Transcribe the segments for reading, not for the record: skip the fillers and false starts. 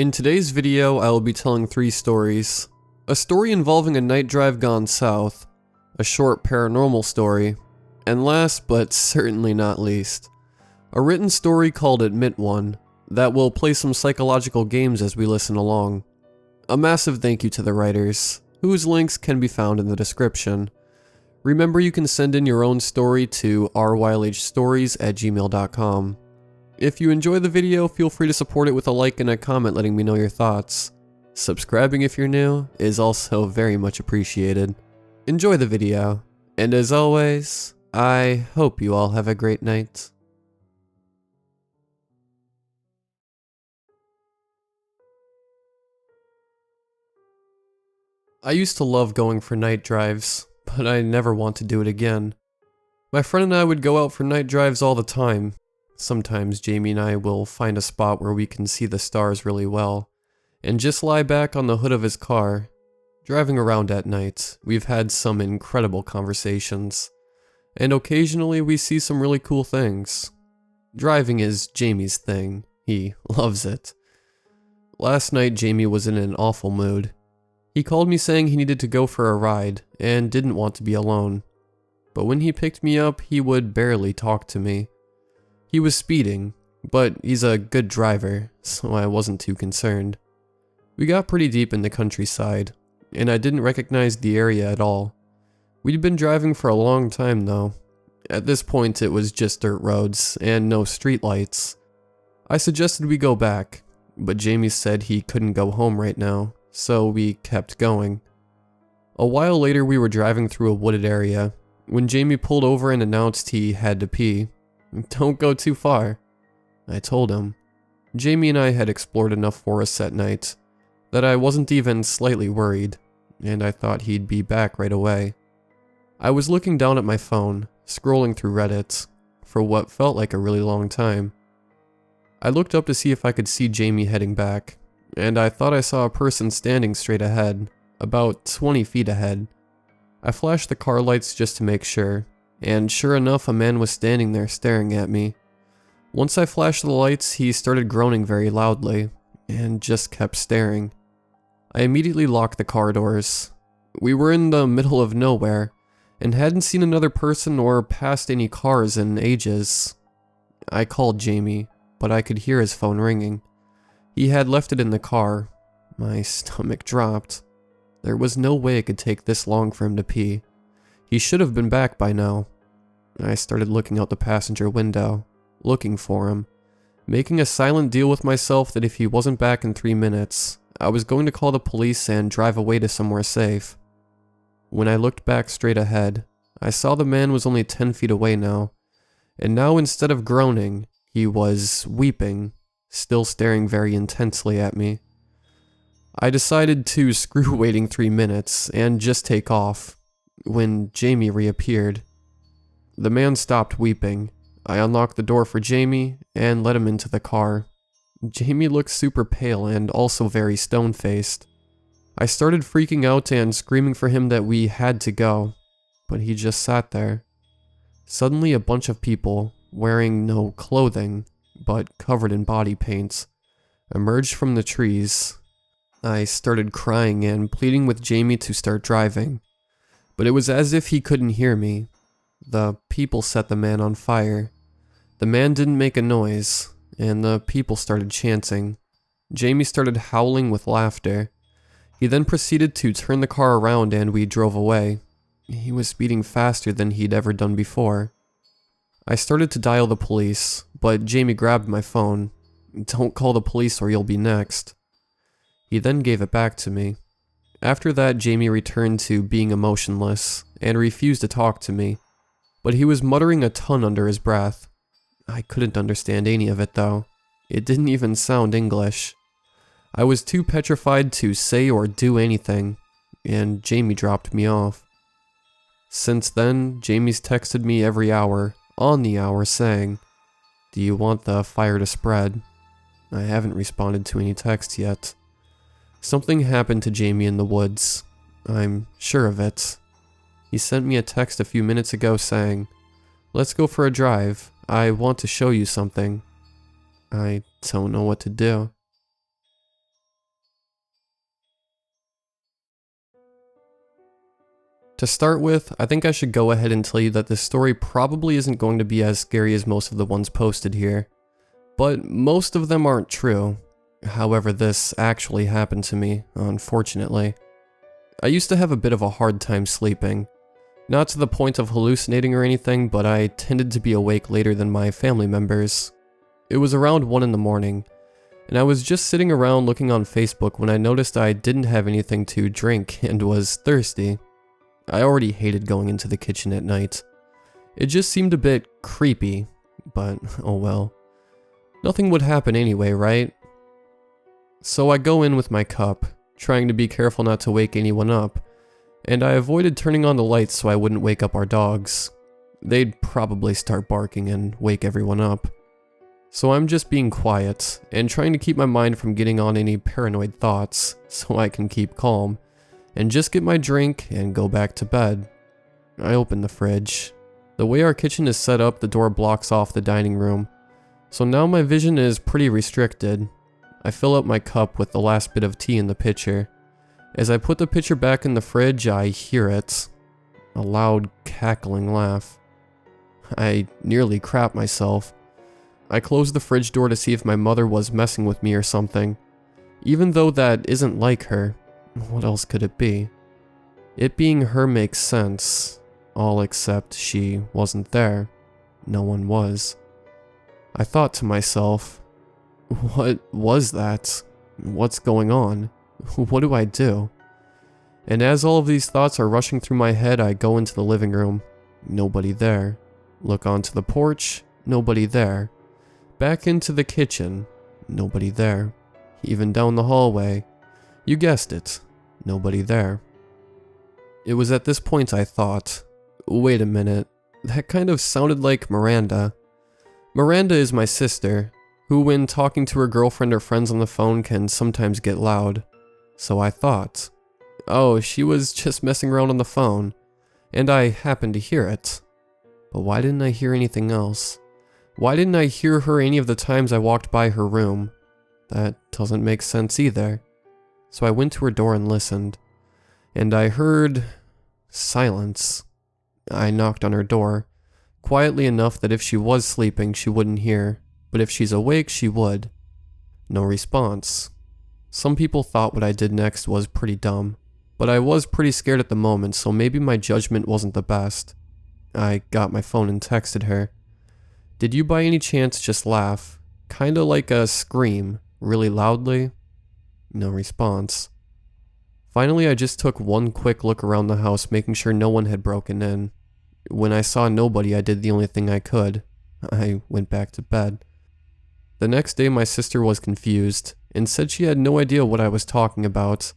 In today's video, I will be telling 3 stories. A story involving a night drive gone south, a short paranormal story, and last but certainly not least, a written story called Admit One that will play some psychological games as we listen along. A massive thank you to the writers, whose links can be found in the description. Remember, you can send in your own story to rylhstories@gmail.com. If you enjoy the video, feel free to support it with a like and a comment letting me know your thoughts. Subscribing if you're new is also very much appreciated. Enjoy the video, and as always, I hope you all have a great night. I used to love going for night drives, but I never want to do it again. My friend and I would go out for night drives all the time. Sometimes Jamie and I will find a spot where we can see the stars really well, and just lie back on the hood of his car. Driving around at night, we've had some incredible conversations, and occasionally we see some really cool things. Driving is Jamie's thing. He loves it. Last night Jamie was in an awful mood. He called me saying he needed to go for a ride and didn't want to be alone. But when he picked me up, he would barely talk to me. He was speeding, but he's a good driver, so I wasn't too concerned. We got pretty deep in the countryside, and I didn't recognize the area at all. We'd been driving for a long time though. At this point it was just dirt roads and no streetlights. I suggested we go back, but Jamie said he couldn't go home right now, so we kept going. A while later we were driving through a wooded area, when Jamie pulled over and announced he had to pee. "Don't go too far," I told him. Jamie and I had explored enough forests at night that I wasn't even slightly worried, and I thought he'd be back right away. I was looking down at my phone, scrolling through Reddit, for what felt like a really long time. I looked up to see if I could see Jamie heading back, and I thought I saw a person standing straight ahead, about 20 feet ahead. I flashed the car lights just to make sure, and sure enough, a man was standing there staring at me. Once I flashed the lights, he started groaning very loudly, and just kept staring. I immediately locked the car doors. We were in the middle of nowhere, and hadn't seen another person or passed any cars in ages. I called Jamie, but I could hear his phone ringing. He had left it in the car. My stomach dropped. There was no way it could take this long for him to pee. He should have been back by now. I started looking out the passenger window, looking for him, making a silent deal with myself that if he wasn't back in 3 minutes, I was going to call the police and drive away to somewhere safe. When I looked back straight ahead, I saw the man was only 10 feet away now, and now instead of groaning, he was weeping, still staring very intensely at me. I decided to screw waiting 3 minutes and just take off, when Jamie reappeared. The man stopped weeping. I unlocked the door for Jamie and let him into the car. Jamie looked super pale and also very stone-faced. I started freaking out and screaming for him that we had to go, but he just sat there. Suddenly a bunch of people, wearing no clothing, but covered in body paint, emerged from the trees. I started crying and pleading with Jamie to start driving, but it was as if he couldn't hear me. The people set the man on fire. The man didn't make a noise, and the people started chanting. Jamie started howling with laughter. He then proceeded to turn the car around and we drove away. He was speeding faster than he'd ever done before. I started to dial the police, but Jamie grabbed my phone. "Don't call the police or you'll be next." He then gave it back to me. After that, Jamie returned to being emotionless and refused to talk to me, but he was muttering a ton under his breath. I couldn't understand any of it though. It didn't even sound English. I was too petrified to say or do anything, and Jamie dropped me off. Since then, Jamie's texted me every hour, on the hour, saying, "Do you want the fire to spread?" I haven't responded to any texts yet. Something happened to Jamie in the woods. I'm sure of it. He sent me a text a few minutes ago saying, "Let's go for a drive. I want to show you something." I don't know what to do. To start with, I think I should go ahead and tell you that this story probably isn't going to be as scary as most of the ones posted here. But most of them aren't true. However, this actually happened to me, unfortunately. I used to have a bit of a hard time sleeping. Not to the point of hallucinating or anything, but I tended to be awake later than my family members. It was around 1 in the morning, and I was just sitting around looking on Facebook when I noticed I didn't have anything to drink and was thirsty. I already hated going into the kitchen at night. It just seemed a bit creepy, but oh well. Nothing would happen anyway, right? So I go in with my cup, trying to be careful not to wake anyone up, and I avoided turning on the lights so I wouldn't wake up our dogs. They'd probably start barking and wake everyone up. So I'm just being quiet, and trying to keep my mind from getting on any paranoid thoughts, so I can keep calm, and just get my drink and go back to bed. I open the fridge. The way our kitchen is set up, the door blocks off the dining room, so now my vision is pretty restricted. I fill up my cup with the last bit of tea in the pitcher. As I put the pitcher back in the fridge, I hear it. A loud, cackling laugh. I nearly crap myself. I closed the fridge door to see if my mother was messing with me or something. Even though that isn't like her, what else could it be? It being her makes sense, all except she wasn't there. No one was. I thought to myself, what was that? What's going on? What do I do? And as all of these thoughts are rushing through my head, I go into the living room. Nobody there. Look onto the porch. Nobody there. Back into the kitchen. Nobody there. Even down the hallway. You guessed it. Nobody there. It was at this point I thought, wait a minute, that kind of sounded like Miranda. Miranda is my sister, who when talking to her girlfriend or friends on the phone can sometimes get loud. So I thought, oh, she was just messing around on the phone, and I happened to hear it. But why didn't I hear anything else? Why didn't I hear her any of the times I walked by her room? That doesn't make sense either. So I went to her door and listened, and I heard silence. I knocked on her door, quietly enough that if she was sleeping she wouldn't hear, but if she's awake she would. No response. Some people thought what I did next was pretty dumb, but I was pretty scared at the moment, so maybe my judgment wasn't the best. I got my phone and texted her. Did you by any chance just laugh? Kinda like a scream, really loudly? No response. Finally, I just took one quick look around the house, making sure no one had broken in. When I saw nobody, I did the only thing I could. I went back to bed. The next day, my sister was confused and said she had no idea what I was talking about,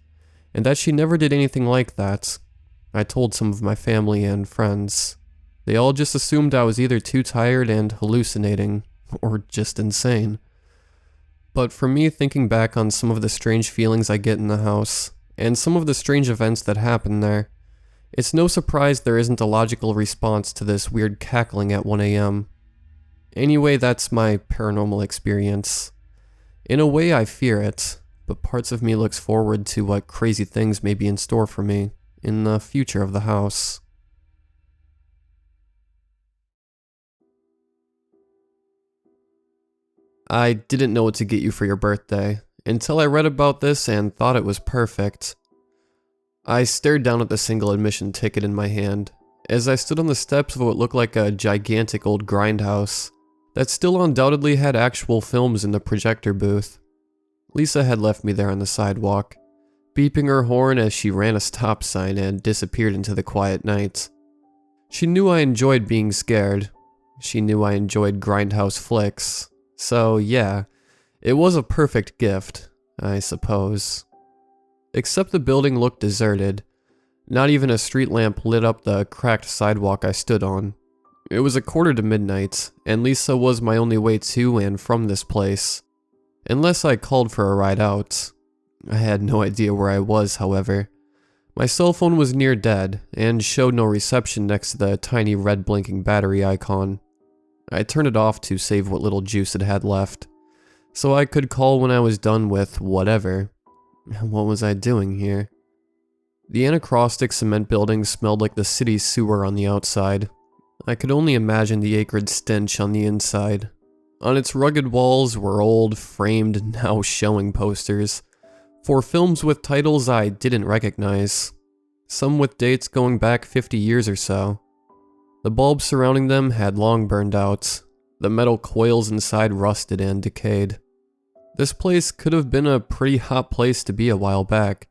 and that she never did anything like that. I told some of my family and friends. They all just assumed I was either too tired and hallucinating, or just insane. But for me, thinking back on some of the strange feelings I get in the house, and some of the strange events that happen there, it's no surprise there isn't a logical response to this weird cackling at 1 a.m. Anyway, that's my paranormal experience. In a way, I fear it, but parts of me looks forward to what crazy things may be in store for me in the future of the house. I didn't know what to get you for your birthday, until I read about this and thought it was perfect. I stared down at the single admission ticket in my hand, as I stood on the steps of what looked like a gigantic old grindhouse, that still undoubtedly had actual films in the projector booth. Lisa had left me there on the sidewalk, beeping her horn as she ran a stop sign and disappeared into the quiet night. She knew I enjoyed being scared. She knew I enjoyed grindhouse flicks. So yeah, it was a perfect gift, I suppose. Except the building looked deserted. Not even a street lamp lit up the cracked sidewalk I stood on. It was 1:45, and Lisa was my only way to and from this place. Unless I called for a ride out. I had no idea where I was, however. My cell phone was near dead, and showed no reception next to the tiny red blinking battery icon. I turned it off to save what little juice it had left, so I could call when I was done with whatever. What was I doing here? The anacrostic cement building smelled like the city's sewer on the outside. I could only imagine the acrid stench on the inside. On its rugged walls were old, framed, now showing posters for films with titles I didn't recognize, some with dates going back 50 years or so. The bulbs surrounding them had long burned out, the metal coils inside rusted and decayed. This place could have been a pretty hot place to be a while back,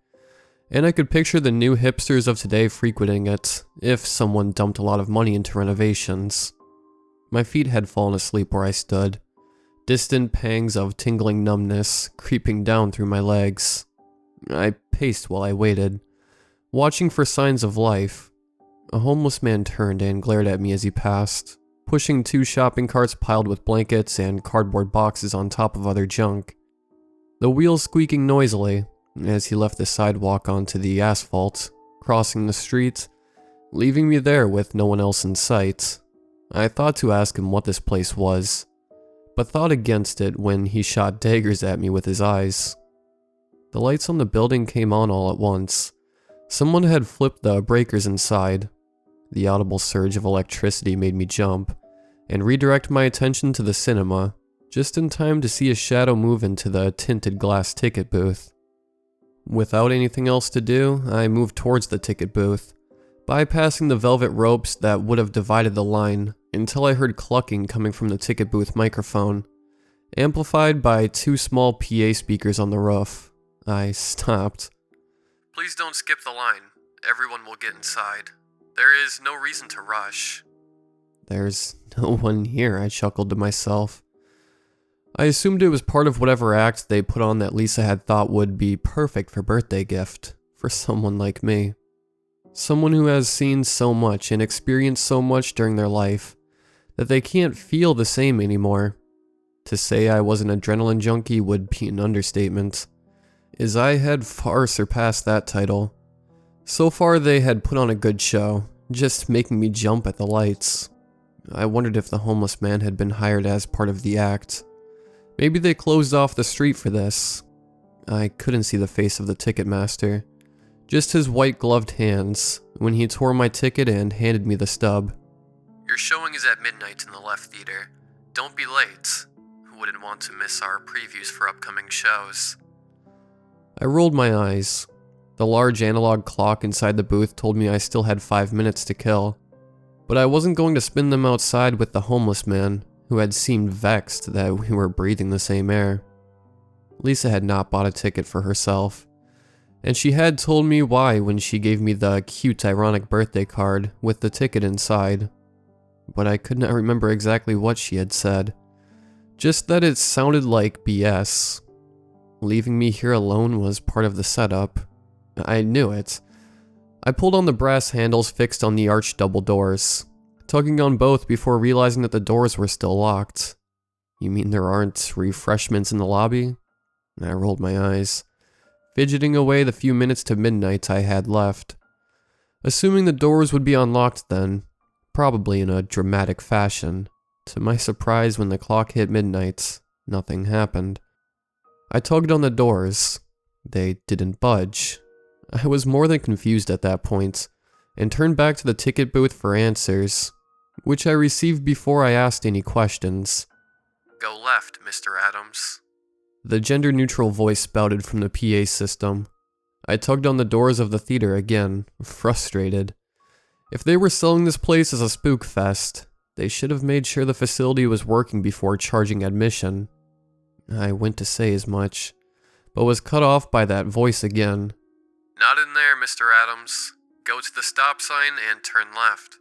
and I could picture the new hipsters of today frequenting it, if someone dumped a lot of money into renovations. My feet had fallen asleep where I stood, distant pangs of tingling numbness creeping down through my legs. I paced while I waited, watching for signs of life. A homeless man turned and glared at me as he passed, pushing 2 shopping carts piled with blankets and cardboard boxes on top of other junk, the wheels squeaking noisily as he left the sidewalk onto the asphalt, crossing the street, leaving me there with no one else in sight. I thought to ask him what this place was, but thought against it when he shot daggers at me with his eyes. The lights on the building came on all at once. Someone had flipped the breakers inside. The audible surge of electricity made me jump and redirect my attention to the cinema, just in time to see a shadow move into the tinted glass ticket booth. Without anything else to do, I moved towards the ticket booth, bypassing the velvet ropes that would have divided the line until I heard clucking coming from the ticket booth microphone, amplified by 2 small PA speakers on the roof. I stopped. "Please don't skip the line. Everyone will get inside. There is no reason to rush." "There's no one here," I chuckled to myself. I assumed it was part of whatever act they put on that Lisa had thought would be perfect for birthday gift for someone like me. Someone who has seen so much and experienced so much during their life that they can't feel the same anymore. To say I was an adrenaline junkie would be an understatement, as I had far surpassed that title. So far they had put on a good show, just making me jump at the lights. I wondered if the homeless man had been hired as part of the act. Maybe they closed off the street for this. I couldn't see the face of the ticket master, just his white-gloved hands when he tore my ticket and handed me the stub. "Your showing is at midnight in the left theater. Don't be late. Who wouldn't want to miss our previews for upcoming shows?" I rolled my eyes. The large analog clock inside the booth told me I still had 5 minutes to kill, but I wasn't going to spend them outside with the homeless man, who had seemed vexed that we were breathing the same air. Lisa had not bought a ticket for herself, and she had told me why when she gave me the cute, ironic birthday card with the ticket inside, but I could not remember exactly what she had said, just that it sounded like BS. Leaving me here alone was part of the setup. I knew it. I pulled on the brass handles fixed on the arched double doors, tugging on both before realizing that the doors were still locked. "You mean there aren't refreshments in the lobby?" I rolled my eyes, fidgeting away the few minutes to midnight I had left. Assuming the doors would be unlocked then, probably in a dramatic fashion. To my surprise, when the clock hit midnight, nothing happened. I tugged on the doors. They didn't budge. I was more than confused at that point, and turned back to the ticket booth for answers, which I received before I asked any questions. "Go left, Mr. Adams." The gender-neutral voice spouted from the PA system. I tugged on the doors of the theater again, frustrated. If they were selling this place as a spook fest, they should have made sure the facility was working before charging admission. I went to say as much, but was cut off by that voice again. "Not in there, Mr. Adams. Go to the stop sign and turn left,"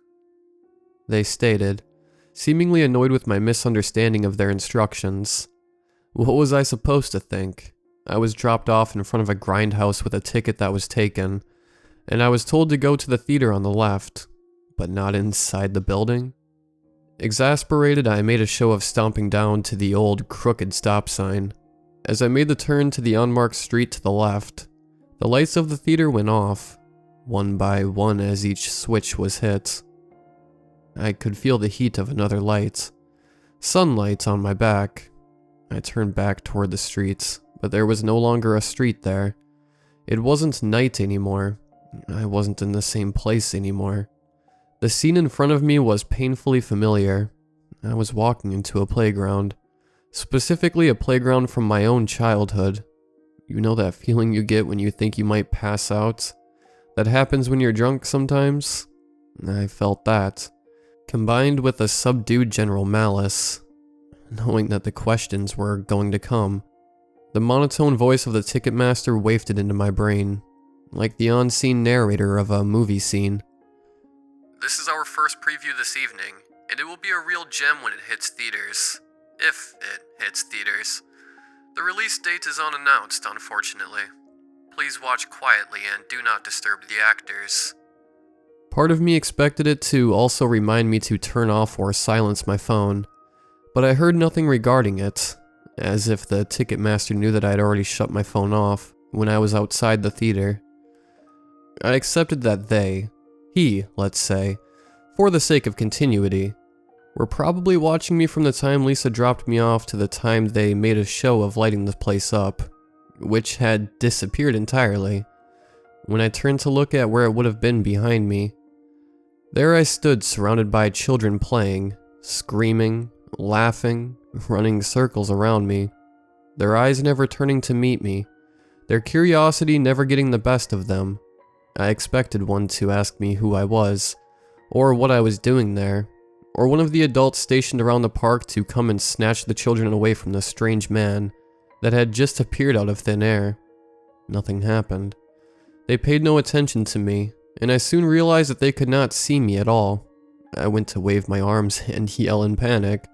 they stated, seemingly annoyed with my misunderstanding of their instructions. What was I supposed to think? I was dropped off in front of a grindhouse with a ticket that was taken, and I was told to go to the theater on the left, but not inside the building? Exasperated, I made a show of stomping down to the old, crooked stop sign. As I made the turn to the unmarked street to the left, the lights of the theater went off, one by one as each switch was hit. I could feel the heat of another light, sunlight on my back. I turned back toward the streets, but there was no longer a street there. It wasn't night anymore. I wasn't in the same place anymore. The scene in front of me was painfully familiar. I was walking into a playground. Specifically a playground from my own childhood. You know that feeling you get when you think you might pass out? That happens when you're drunk sometimes? I felt that, combined with a subdued general malice, knowing that the questions were going to come. The monotone voice of the Ticketmaster wafted into my brain, like the on-scene narrator of a movie scene. This is our first preview this evening, and it will be a real gem when it hits theaters. If it hits theaters. The release date is unannounced, unfortunately. Please watch quietly and do not disturb the actors. Part of me expected it to also remind me to turn off or silence my phone, but I heard nothing regarding it, as if the Ticketmaster knew that I had already shut my phone off when I was outside the theater. I accepted that he, let's say, for the sake of continuity, were probably watching me from the time Lisa dropped me off to the time they made a show of lighting the place up, which had disappeared entirely. When I turned to look at where it would have been behind me, there I stood surrounded by children playing, screaming, laughing, running circles around me, their eyes never turning to meet me, their curiosity never getting the best of them. I expected one to ask me who I was, or what I was doing there, or one of the adults stationed around the park to come and snatch the children away from the strange man that had just appeared out of thin air. Nothing happened. They paid no attention to me, and I soon realized that they could not see me at all. I went to wave my arms and yell in panic,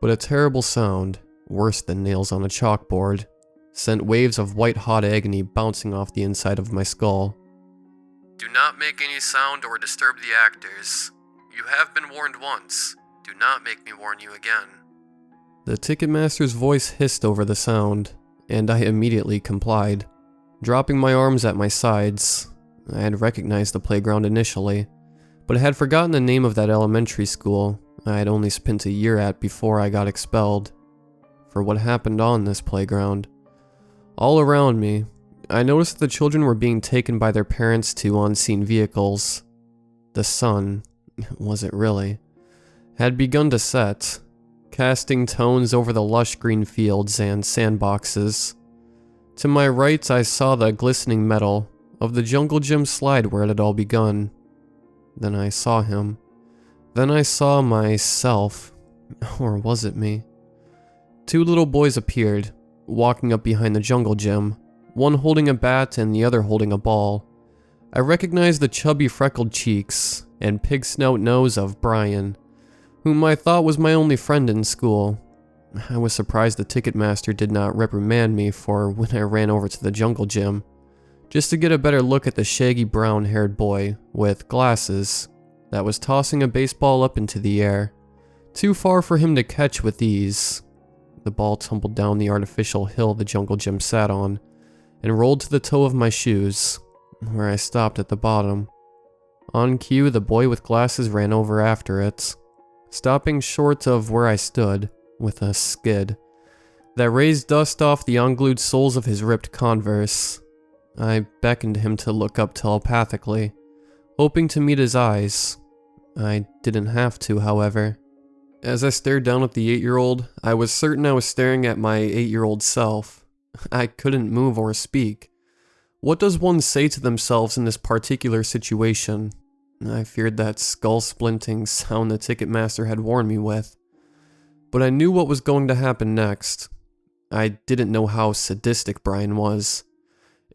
but a terrible sound, worse than nails on a chalkboard, sent waves of white-hot agony bouncing off the inside of my skull. Do not make any sound or disturb the actors. You have been warned once. Do not make me warn you again. The Ticketmaster's voice hissed over the sound, and I immediately complied. Dropping my arms at my sides, I had recognized the playground initially, but I had forgotten the name of that elementary school I had only spent a year at before I got expelled, for what happened on this playground. All around me, I noticed that the children were being taken by their parents to unseen vehicles. The sun, was it really, had begun to set, casting tones over the lush green fields and sandboxes. To my right, I saw the glistening metal of the jungle gym slide where it had all begun. Then I saw him. Then I saw myself. Or was it me? Two little boys appeared, walking up behind the jungle gym, one holding a bat and the other holding a ball. I recognized the chubby freckled cheeks and pig snout nose of Brian, whom I thought was my only friend in school. I was surprised the Ticketmaster did not reprimand me for when I ran over to the jungle gym, just to get a better look at the shaggy brown-haired boy with glasses that was tossing a baseball up into the air, too far for him to catch with ease. The ball tumbled down the artificial hill the jungle gym sat on, and rolled to the toe of my shoes, where I stopped at the bottom. On cue, the boy with glasses ran over after it, stopping short of where I stood, with a skid that raised dust off the unglued soles of his ripped Converse. I beckoned him to look up telepathically, hoping to meet his eyes. I didn't have to, however. As I stared down at the 8-year-old, I was certain I was staring at my 8-year-old self. I couldn't move or speak. What does one say to themselves in this particular situation? I feared that skull-splinting sound the Ticketmaster had warned me with. But I knew what was going to happen next. I didn't know how sadistic Brian was.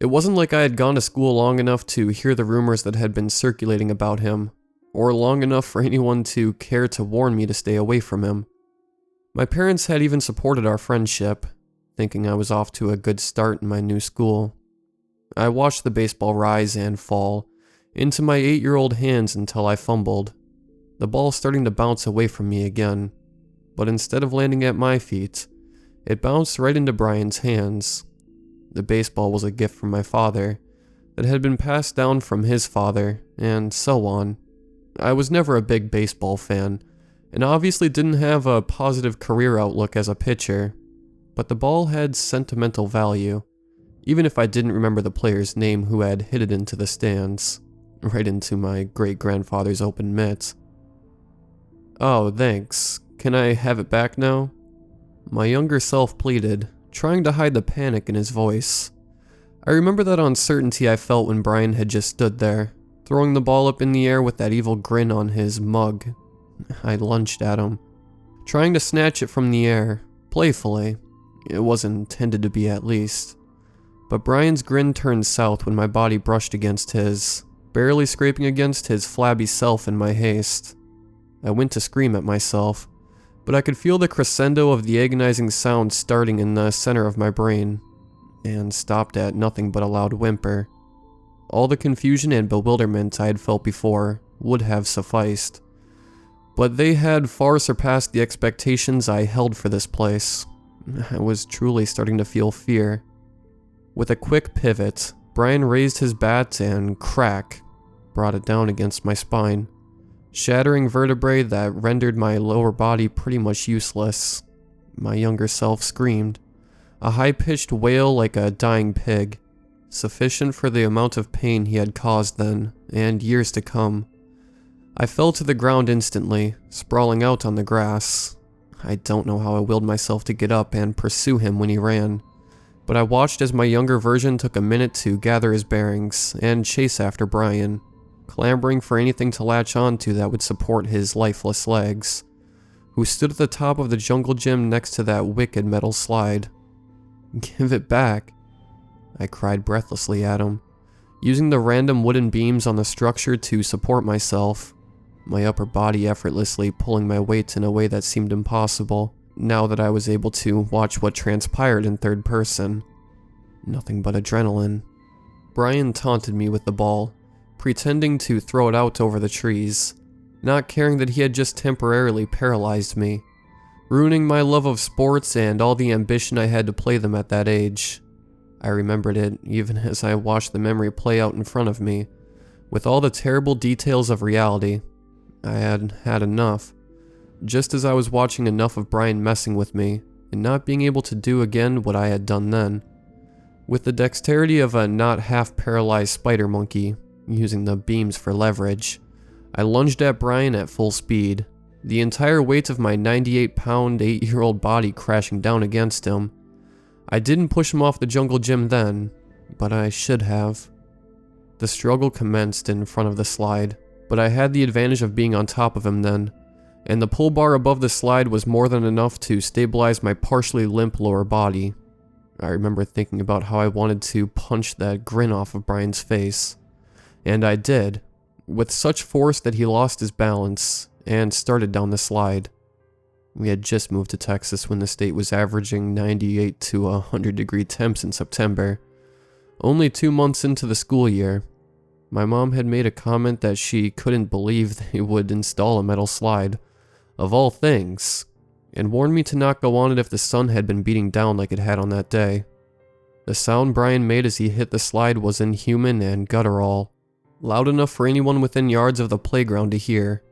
It wasn't like I had gone to school long enough to hear the rumors that had been circulating about him, or long enough for anyone to care to warn me to stay away from him. My parents had even supported our friendship, thinking I was off to a good start in my new school. I watched the baseball rise and fall into my 8-year-old hands until I fumbled, the ball starting to bounce away from me again. But instead of landing at my feet, it bounced right into Brian's hands. The baseball was a gift from my father that had been passed down from his father, and so on. I was never a big baseball fan, and obviously didn't have a positive career outlook as a pitcher, but the ball had sentimental value, even if I didn't remember the player's name who had hit it into the stands, right into my great-grandfather's open mitt. "Oh, thanks. Can I have it back now?" My younger self pleaded, trying to hide the panic in his voice. I remember that uncertainty I felt when Brian had just stood there, throwing the ball up in the air with that evil grin on his mug. I lunged at him, trying to snatch it from the air, playfully. It wasn't intended to be, at least. But Brian's grin turned south when my body brushed against his, barely scraping against his flabby self in my haste. I went to scream at myself, but I could feel the crescendo of the agonizing sound starting in the center of my brain, and stopped at nothing but a loud whimper. All the confusion and bewilderment I had felt before would have sufficed, but they had far surpassed the expectations I held for this place. I was truly starting to feel fear. With a quick pivot, Brian raised his bat and crack, brought it down against my spine, shattering vertebrae that rendered my lower body pretty much useless. My younger self screamed, a high-pitched wail like a dying pig, sufficient for the amount of pain he had caused then, and years to come. I fell to the ground instantly, sprawling out on the grass. I don't know how I willed myself to get up and pursue him when he ran, but I watched as my younger version took a minute to gather his bearings and chase after Brian, clamoring for anything to latch onto that would support his lifeless legs, who stood at the top of the jungle gym next to that wicked metal slide. "Give it back," I cried breathlessly at him, using the random wooden beams on the structure to support myself, my upper body effortlessly pulling my weight in a way that seemed impossible, now that I was able to watch what transpired in third person. Nothing but adrenaline. Brian taunted me with the ball, pretending to throw it out over the trees, not caring that he had just temporarily paralyzed me, ruining my love of sports and all the ambition I had to play them at that age. I remembered it even as I watched the memory play out in front of me, with all the terrible details of reality. I had had enough, just as I was watching enough of Brian messing with me and not being able to do again what I had done then. With the dexterity of a not half-paralyzed spider monkey, using the beams for leverage, I lunged at Brian at full speed, the entire weight of my 98-pound, 8-year-old body crashing down against him. I didn't push him off the jungle gym then, but I should have. The struggle commenced in front of the slide, but I had the advantage of being on top of him then, and the pull bar above the slide was more than enough to stabilize my partially limp lower body. I remember thinking about how I wanted to punch that grin off of Brian's face. And I did, with such force that he lost his balance and started down the slide. We had just moved to Texas when the state was averaging 98 to 100-degree temps in September, only 2 months into the school year. My mom had made a comment that she couldn't believe they would install a metal slide, of all things, and warned me to not go on it if the sun had been beating down like it had on that day. The sound Brian made as he hit the slide was inhuman and guttural, loud enough for anyone within yards of the playground to hear.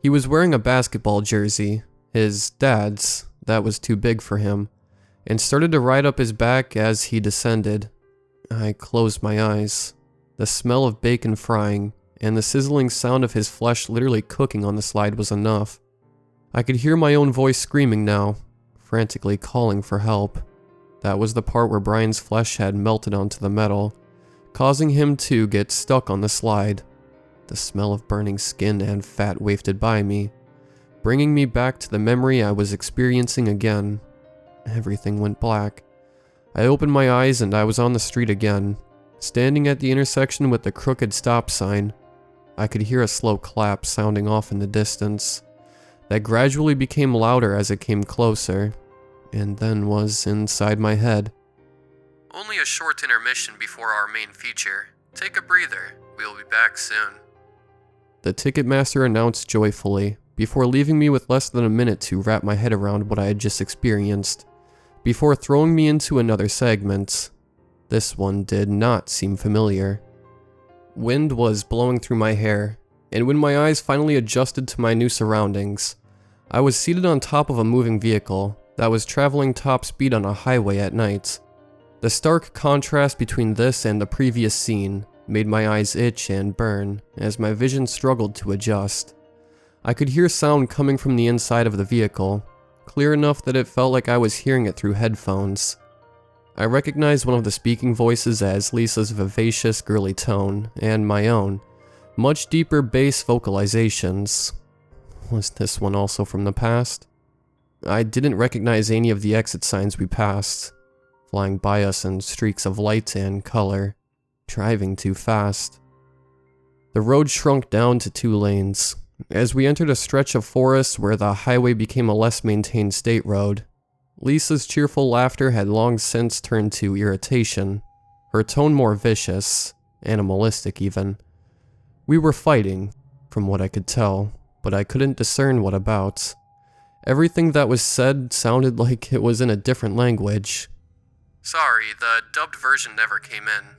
He was wearing a basketball jersey, his dad's, that was too big for him, and started to ride up his back as he descended. I closed my eyes. The smell of bacon frying and the sizzling sound of his flesh literally cooking on the slide was enough. I could hear my own voice screaming now, frantically calling for help. That was the part where Brian's flesh had melted onto the metal, causing him to get stuck on the slide. The smell of burning skin and fat wafted by me, bringing me back to the memory I was experiencing again. Everything went black. I opened my eyes and I was on the street again, standing at the intersection with the crooked stop sign. I could hear a slow clap sounding off in the distance, that gradually became louder as it came closer, and then was inside my head. "Only a short intermission before our main feature. Take a breather. We'll be back soon," the Ticketmaster announced joyfully, before leaving me with less than a minute to wrap my head around what I had just experienced, before throwing me into another segment. This one did not seem familiar. Wind was blowing through my hair, and when my eyes finally adjusted to my new surroundings, I was seated on top of a moving vehicle that was traveling top speed on a highway at night. The stark contrast between this and the previous scene made my eyes itch and burn as my vision struggled to adjust. I could hear sound coming from the inside of the vehicle, clear enough that it felt like I was hearing it through headphones. I recognized one of the speaking voices as Lisa's vivacious, girly tone, and my own, much deeper bass vocalizations. Was this one also from the past? I didn't recognize any of the exit signs we passed, flying by us in streaks of light and color, driving too fast. The road shrunk down to 2 lanes, as we entered a stretch of forest where the highway became a less maintained state road. Lisa's cheerful laughter had long since turned to irritation, her tone more vicious, animalistic even. We were fighting, from what I could tell, but I couldn't discern what about. Everything that was said sounded like it was in a different language. "Sorry, the dubbed version never came in."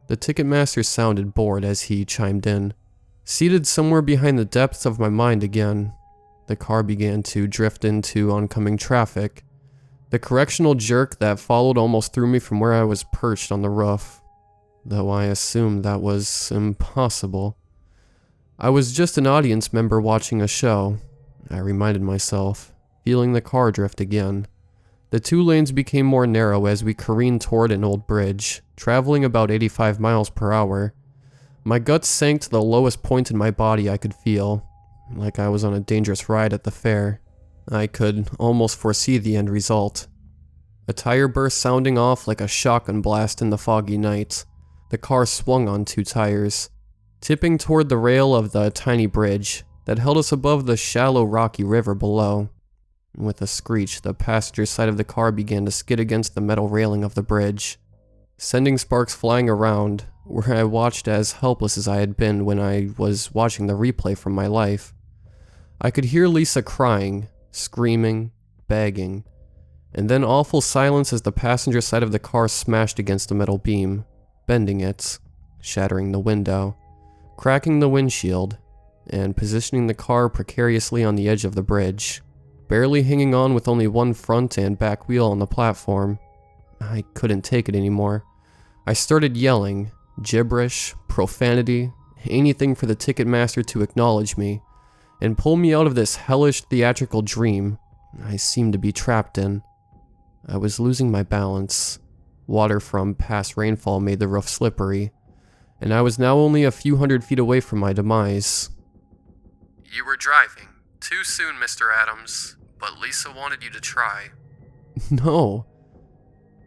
The Ticketmaster sounded bored as he chimed in. Seated somewhere behind the depths of my mind again, the car began to drift into oncoming traffic. The correctional jerk that followed almost threw me from where I was perched on the roof, though I assumed that was impossible. I was just an audience member watching a show, I reminded myself, feeling the car drift again. The 2 lanes became more narrow as we careened toward an old bridge, traveling about 85 miles per hour. My guts sank to the lowest point in my body I could feel, like I was on a dangerous ride at the fair. I could almost foresee the end result. A tire burst sounding off like a shotgun blast in the foggy night. The car swung on 2 tires, tipping toward the rail of the tiny bridge that held us above the shallow rocky river below. With a screech, the passenger side of the car began to skid against the metal railing of the bridge, sending sparks flying around, where I watched as helpless as I had been when I was watching the replay from my life. I could hear Lisa crying, screaming, begging, and then awful silence as the passenger side of the car smashed against a metal beam, bending it, shattering the window, cracking the windshield, and positioning the car precariously on the edge of the bridge, barely hanging on with only one front and back wheel on the platform. I couldn't take it anymore. I started yelling, gibberish, profanity, anything for the Ticketmaster to acknowledge me, and pull me out of this hellish theatrical dream I seemed to be trapped in. I was losing my balance. Water from past rainfall made the roof slippery, and I was now only a few hundred feet away from my demise. "You were driving. Too soon, Mr. Adams, but Lisa wanted you to try." No.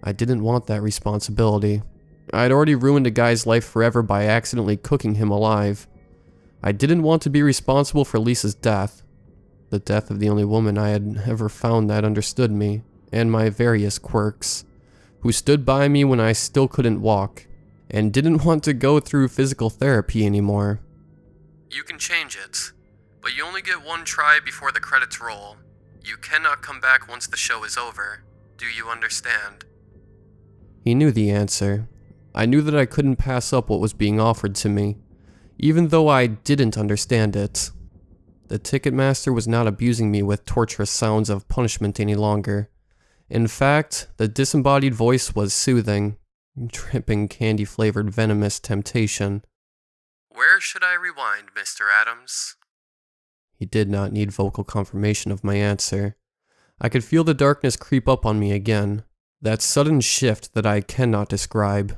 I didn't want that responsibility. I'd already ruined a guy's life forever by accidentally cooking him alive. I didn't want to be responsible for Lisa's death, the death of the only woman I had ever found that understood me and my various quirks, who stood by me when I still couldn't walk, and didn't want to go through physical therapy anymore. "You can change it, but you only get 1 try before the credits roll. You cannot come back once the show is over. Do you understand?" He knew the answer. I knew that I couldn't pass up what was being offered to me, even though I didn't understand it. The Ticketmaster was not abusing me with torturous sounds of punishment any longer. In fact, the disembodied voice was soothing, dripping candy-flavored venomous temptation. "Where should I rewind, Mr. Adams?" He did not need vocal confirmation of my answer. I could feel the darkness creep up on me again, that sudden shift that I cannot describe.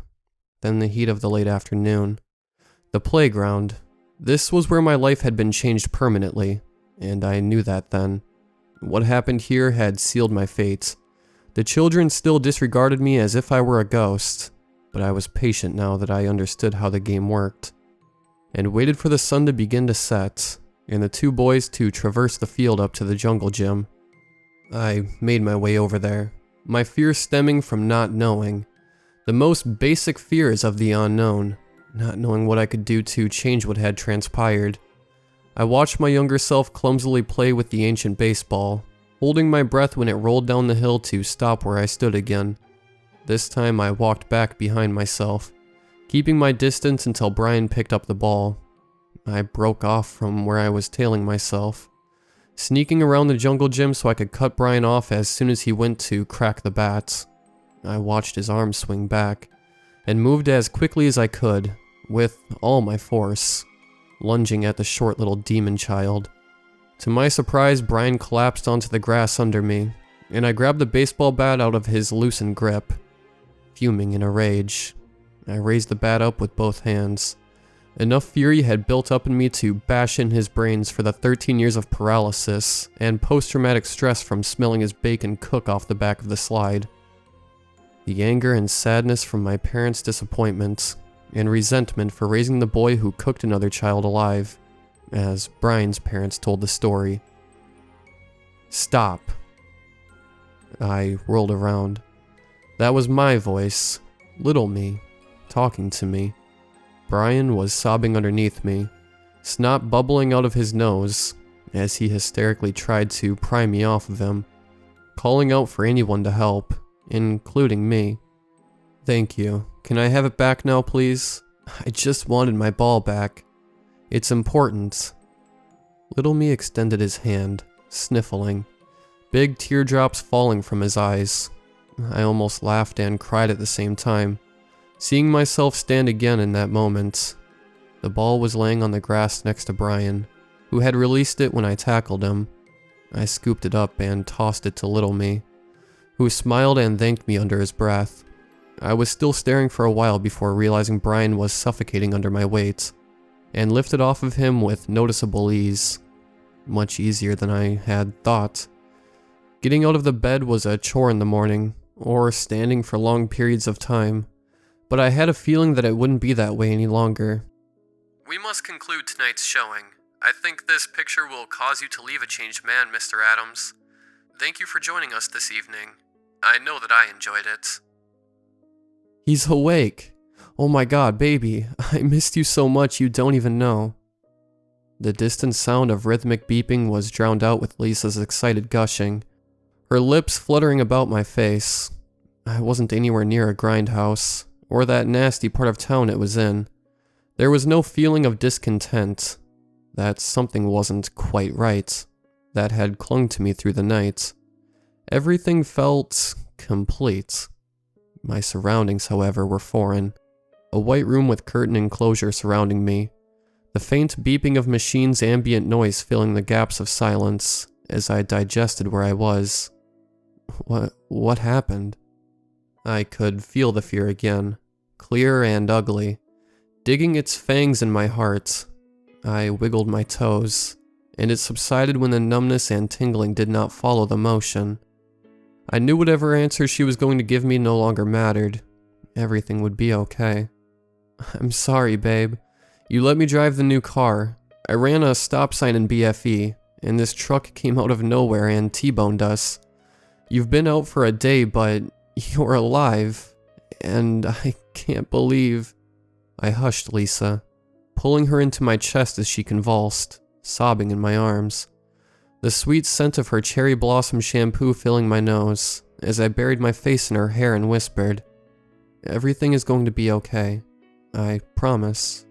Then the heat of the late afternoon. The playground. This was where my life had been changed permanently, and I knew that then. What happened here had sealed my fate. The children still disregarded me as if I were a ghost, but I was patient now that I understood how the game worked, and waited for the sun to begin to set, and the 2 boys to traverse the field up to the jungle gym. I made my way over there, my fears stemming from not knowing. The most basic fears of the unknown, not knowing what I could do to change what had transpired. I watched my younger self clumsily play with the ancient baseball, holding my breath when it rolled down the hill to stop where I stood again. This time I walked back behind myself, keeping my distance until Brian picked up the ball. I broke off from where I was tailing myself, sneaking around the jungle gym so I could cut Brian off as soon as he went to crack the bats. I watched his arm swing back, and moved as quickly as I could, with all my force, lunging at the short little demon child. To my surprise, Brian collapsed onto the grass under me, and I grabbed the baseball bat out of his loosened grip. Fuming in a rage, I raised the bat up with both hands. Enough fury had built up in me to bash in his brains for the 13 years of paralysis and post-traumatic stress from smelling his bacon cook off the back of the slide. The anger and sadness from my parents' disappointment and resentment for raising the boy who cooked another child alive, as Brian's parents told the story. Stop. I whirled around. That was my voice, little me, talking to me. Brian was sobbing underneath me, snot bubbling out of his nose, as he hysterically tried to pry me off of him, calling out for anyone to help, including me. Thank you. Can I have it back now, please? I just wanted my ball back. It's important. Little me extended his hand, sniffling, big teardrops falling from his eyes. I almost laughed and cried at the same time, seeing myself stand again in that moment. The ball was laying on the grass next to Brian, who had released it when I tackled him. I scooped it up and tossed it to little me, who smiled and thanked me under his breath. I was still staring for a while before realizing Brian was suffocating under my weight, and lifted off of him with noticeable ease, much easier than I had thought. Getting out of the bed was a chore in the morning, or standing for long periods of time, but I had a feeling that it wouldn't be that way any longer. We must conclude tonight's showing. I think this picture will cause you to leave a changed man, Mr. Adams. Thank you for joining us this evening. I know that I enjoyed it. He's awake. Oh my god, baby. I missed you so much you don't even know. The distant sound of rhythmic beeping was drowned out with Lisa's excited gushing, her lips fluttering about my face. I wasn't anywhere near a grindhouse, or that nasty part of town it was in. There was no feeling of discontent, that something wasn't quite right, that had clung to me through the night. Everything felt complete. My surroundings, however, were foreign. A white room with curtain enclosure surrounding me, the faint beeping of machines' ambient noise filling the gaps of silence as I digested where I was. What happened? I could feel the fear again, clear and ugly, digging its fangs in my heart. I wiggled my toes, and it subsided when the numbness and tingling did not follow the motion. I knew whatever answer she was going to give me no longer mattered. Everything would be okay. I'm sorry, babe. You let me drive the new car. I ran a stop sign in BFE, and this truck came out of nowhere and T-boned us. You've been out for a day, but you're alive, and I can't believe... I hushed Lisa, pulling her into my chest as she convulsed, sobbing in my arms. The sweet scent of her cherry blossom shampoo filling my nose, as I buried my face in her hair and whispered, "Everything is going to be okay. I promise."